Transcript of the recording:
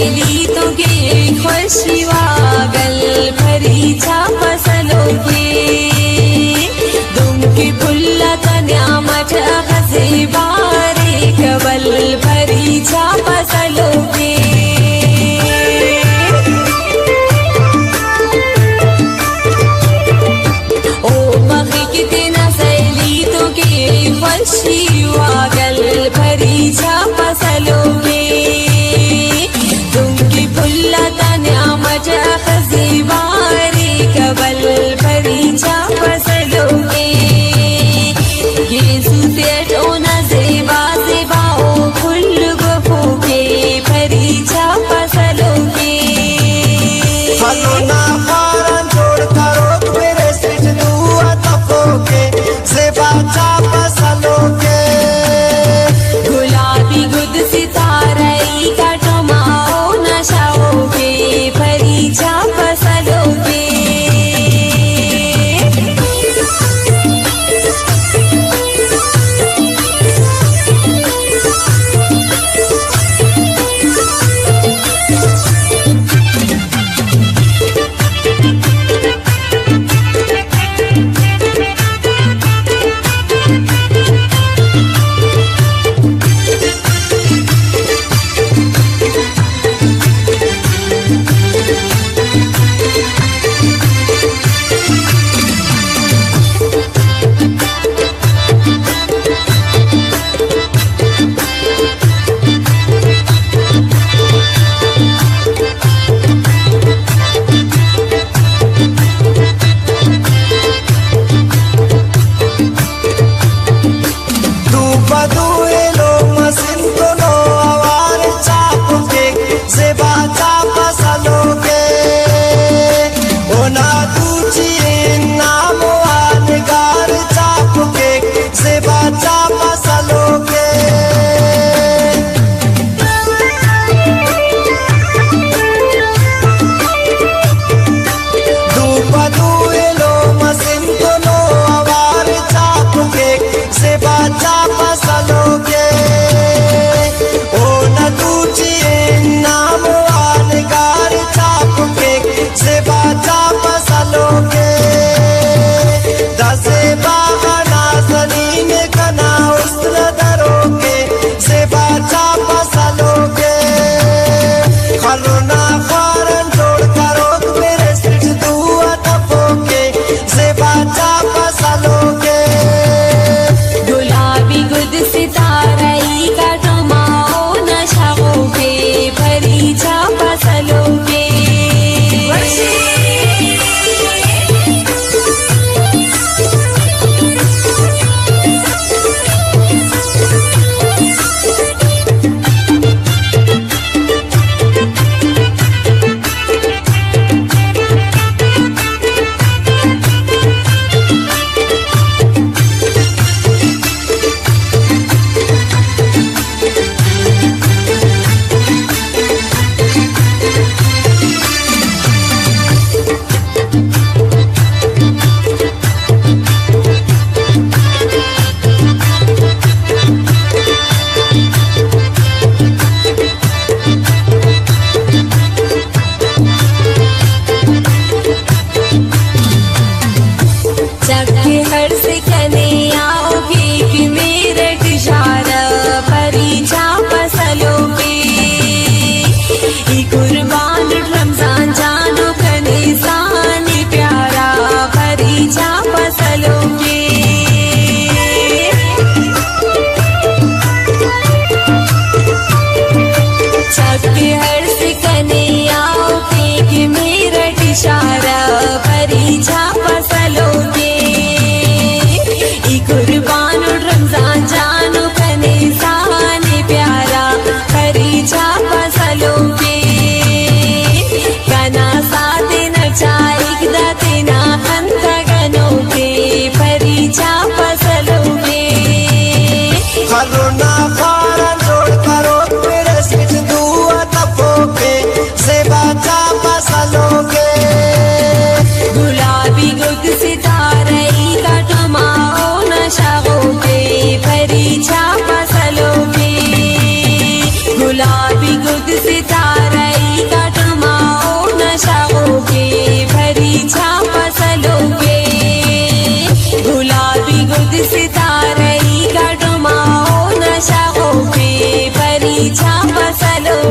सैली तो के खुशी वागल भरी छा फसलों के दुम की फुल्ला तन्यामठ हसे बारे कबल भरी छा फसलों के ओ मखी कितना सैली तो के खुशी वागल भरी छा फसलों के कबल भरी छा फसलों के ये सुतेट ओना सेवा सेवाओ फुल गुफो के भरी छा फसलों के हलोना फारन छोड़ करो मेरे सिट दुआ तफो के सेवा छा फसलों के गुलाबी गुद सितारई का टमाओ नशाओ के भरी छा फसलों के गुलाबी गुद सितारा सितारे का डुमाओ नशा हो पे परीछा फसलों